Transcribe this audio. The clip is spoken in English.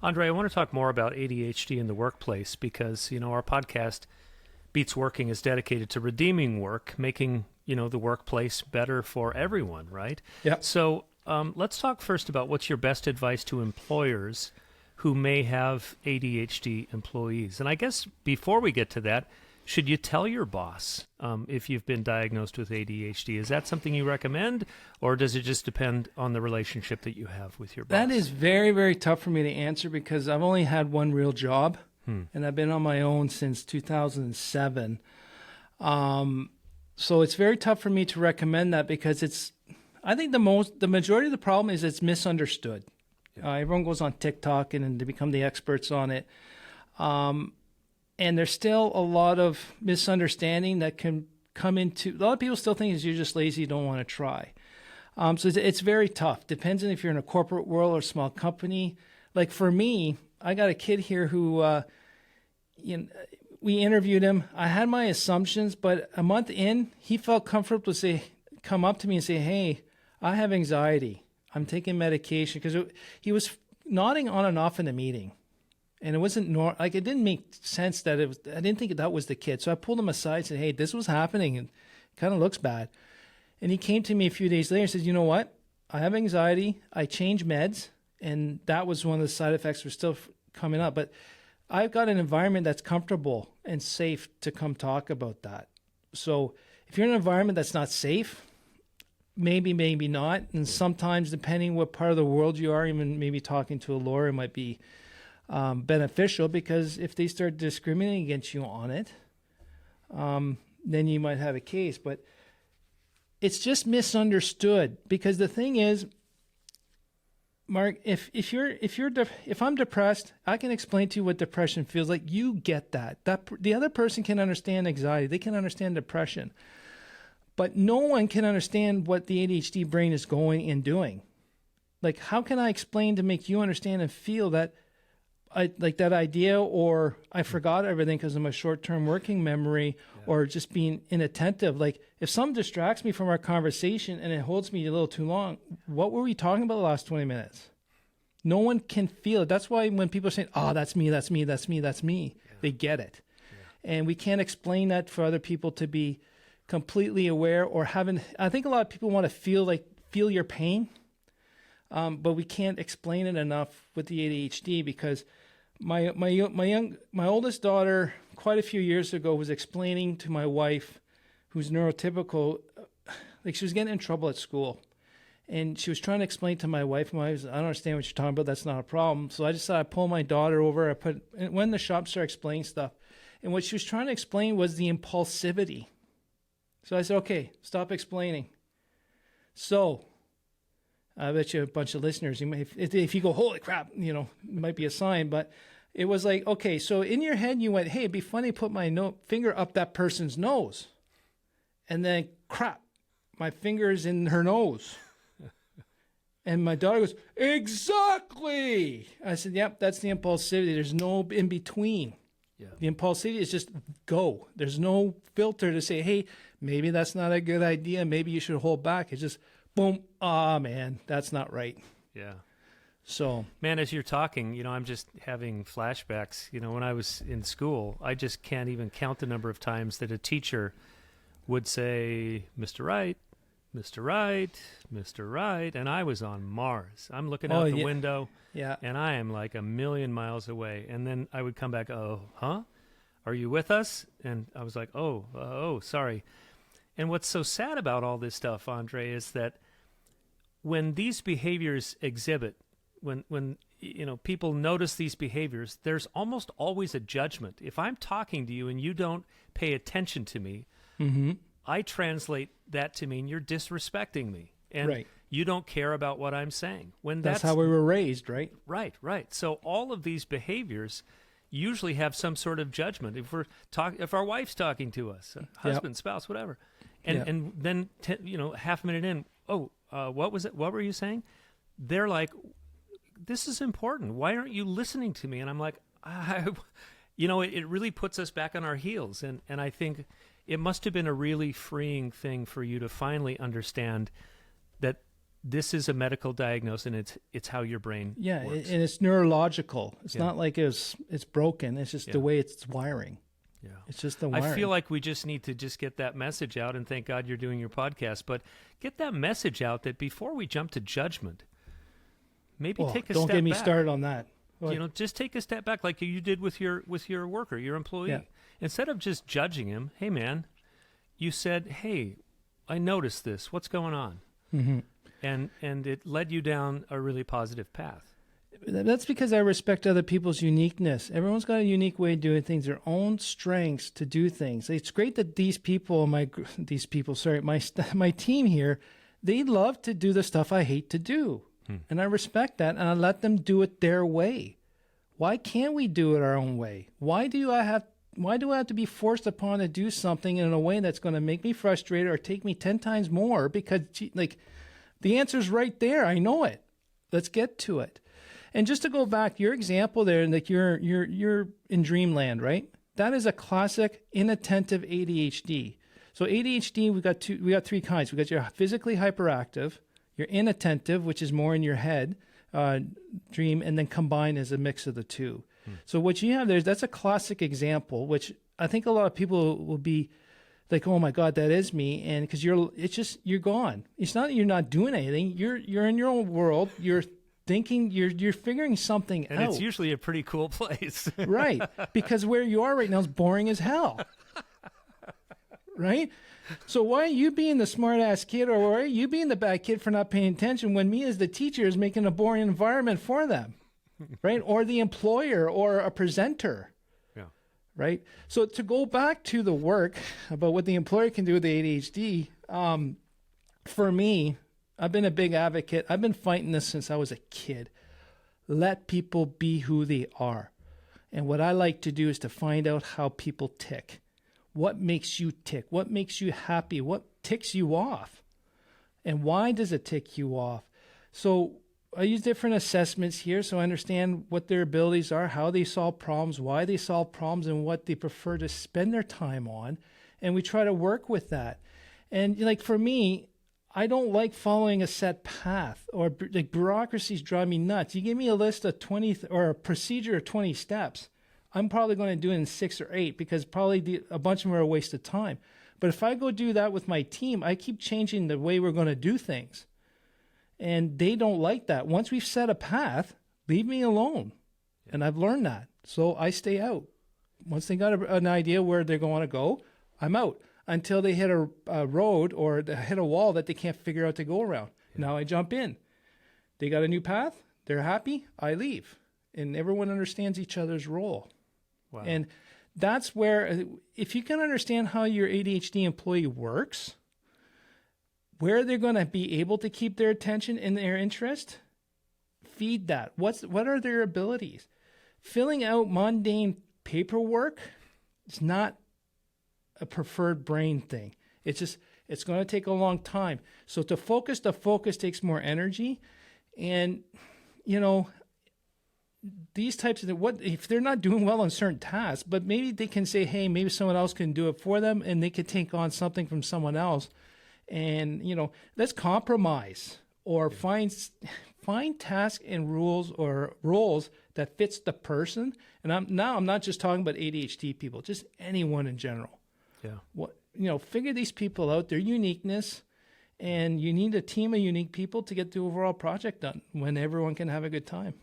Andre, I want to talk more about ADHD in the workplace because, our podcast, Beats Working, is dedicated to redeeming work, making, the workplace better for everyone, right? Yeah. So let's talk first about what's your best advice to employers who may have ADHD employees. And I guess before we get to that, should you tell your boss if you've been diagnosed with ADHD? Is that something you recommend, or does it just depend on the relationship that you have with your boss? That is very, very tough for me to answer because I've only had one real job, and I've been on my own since 2007. So it's very tough for me to recommend that because I think the majority of the problem is it's misunderstood. Yeah. Everyone goes on TikTok and they become the experts on it. And there's still a lot of misunderstanding that can come into. A lot of people still think you're just lazy, you don't want to try. So it's very tough. Depends on if you're in a corporate world or a small company. Like for me, I got a kid here who, we interviewed him. I had my assumptions, but a month in, he felt comfortable to come up to me and say, "Hey, I have anxiety. I'm taking medication," because he was nodding on and off in the meeting. And it wasn't it didn't make sense that I didn't think that was the kid. So I pulled him aside and said, "Hey, this was happening and it kind of looks bad." And he came to me a few days later and said, "You know what? I have anxiety. I changed meds." And that was one of the side effects were still coming up. But I've got an environment that's comfortable and safe to come talk about that. So if you're in an environment that's not safe, maybe not. And sometimes depending what part of the world you are, even maybe talking to a lawyer might be beneficial, because if they start discriminating against you on it, then you might have a case. But it's just misunderstood, because the thing is, Mark, if I'm depressed, I can explain to you what depression feels like. You get that. The other person can understand anxiety. They can understand depression. But no one can understand what the ADHD brain is going and doing. Like, how can I explain to make you understand and feel that I like that idea, or I forgot everything because of my short-term working memory, or just being inattentive? Like, if someone distracts me from our conversation and it holds me a little too long, what were we talking about the last 20 minutes? No one can feel it. That's why when people are saying, "Oh, that's me, that's me, that's me, that's me," they get it. Yeah. And we can't explain that for other people to be completely aware or having. I think a lot of people want to feel your pain, but we can't explain it enough with the ADHD, because my oldest daughter quite a few years ago was explaining to my wife, who's neurotypical, like she was getting in trouble at school, and she was trying to explain to my wife, "I don't understand what you're talking about. That's not a problem." So I decided I pull my daughter over. Went in the shop, started explaining stuff, and what she was trying to explain was the impulsivity. So I said, "Okay, stop explaining." So I bet you a bunch of listeners, if you go, "Holy crap," it might be a sign. But it was like, okay, so in your head you went, "Hey, it'd be funny to put my finger up that person's nose." And then, crap, my finger's in her nose. And my daughter goes, "Exactly." I said, "Yep, that's the impulsivity. There's no in between." Yeah. The impulsivity is just go. There's no filter to say, "Hey, maybe that's not a good idea. Maybe you should hold back." It's just, boom, man, that's not right. Yeah. So, man, as you're talking, I'm just having flashbacks. When I was in school, I just can't even count the number of times that a teacher would say, "Mr. Wright, Mr. Wright, Mr. Wright," and I was on Mars. I'm looking out the window, and I am like a million miles away. And then I would come back, "Oh, huh? Are you with us?" And I was like, oh, sorry. And what's so sad about all this stuff, Andre, is that when these behaviors exhibit, when people notice these behaviors, there's almost always a judgment. If I'm talking to you and you don't pay attention to me, I translate that to mean you're disrespecting me, and you don't care about what I'm saying. When that's how we were raised, right? Right. So all of these behaviors usually have some sort of judgment. If our wife's talking to us, husband, spouse, whatever, and then half a minute in, what was it? What were you saying? They're like, "This is important. Why aren't you listening to me?" And I'm like, it really puts us back on our heels. And I think it must have been a really freeing thing for you to finally understand that this is a medical diagnosis, and it's how your brain works. And it's neurological. It's Yeah. not like it's broken. It's just the way it's wiring. Yeah. It's just the wiring. I feel like we just need to just get that message out, and thank God you're doing your podcast, but get that message out that before we jump to judgment, maybe take a step back. Don't get me started on that. Just take a step back like you did with your worker, your employee. Yeah. Instead of just judging him, hey, man, you said, hey, I noticed this. What's going on? Mm-hmm. And it led you down a really positive path. That's because I respect other people's uniqueness. Everyone's got a unique way of doing things, their own strengths to do things. It's great that my team here, they love to do the stuff I hate to do. And I respect that, and I let them do it their way. Why can't we do it our own way? Why do I have to be forced upon to do something in a way that's going to make me frustrated or take me 10 times more? Because the answer's right there. I know it. Let's get to it. And just to go back, your example there, like you're in dreamland, right? That is a classic inattentive ADHD. So ADHD, we got three kinds. We got your physically hyperactive, your inattentive, which is more in your head, dream, and then combined as a mix of the two. So what you have there, that's a classic example, which I think a lot of people will be like, oh my God, that is me. And because you're gone. It's not that you're not doing anything. You're in your own world. You're thinking, you're figuring something out. And it's usually a pretty cool place. Right. Because where you are right now is boring as hell. Right? So why are you being the smart ass kid, or why are you being the bad kid for not paying attention when me as the teacher is making a boring environment for them? Right? Or the employer or a presenter. Yeah. Right? So to go back to the work about what the employer can do with the ADHD, for me, I've been a big advocate. I've been fighting this since I was a kid. Let people be who they are. And what I like to do is to find out how people tick. What makes you tick? What makes you happy? What ticks you off? And why does it tick you off? So I use different assessments here so I understand what their abilities are, how they solve problems, why they solve problems, and what they prefer to spend their time on. And we try to work with that. And like for me, I don't like following a set path, or like bureaucracies drive me nuts. You give me a list of 20 or a procedure of 20 steps, I'm probably going to do it in 6 or 8 because probably a bunch of them are a waste of time. But if I go do that with my team, I keep changing the way we're going to do things. And they don't like that. Once we've set a path, leave me alone. Yeah. And I've learned that. So I stay out. Once they got an idea where they're going to go, I'm out until they hit a road or they hit a wall that they can't figure out to go around. Yeah. Now I jump in. They got a new path. They're happy. I leave. And everyone understands each other's role. Wow. And that's where, if you can understand how your ADHD employee works, where they're going to be able to keep their attention and their interest, feed that. What are their abilities? Filling out mundane paperwork is not a preferred brain thing. It's going to take a long time. So the focus takes more energy. And, these types of what if they're not doing well on certain tasks, but maybe they can say, hey, maybe someone else can do it for them, and they could take on something from someone else. And, let's compromise or find tasks and rules or roles that fits the person. And I'm not just talking about ADHD people, just anyone in general. Yeah. Figure these people out, their uniqueness, and you need a team of unique people to get the overall project done when everyone can have a good time.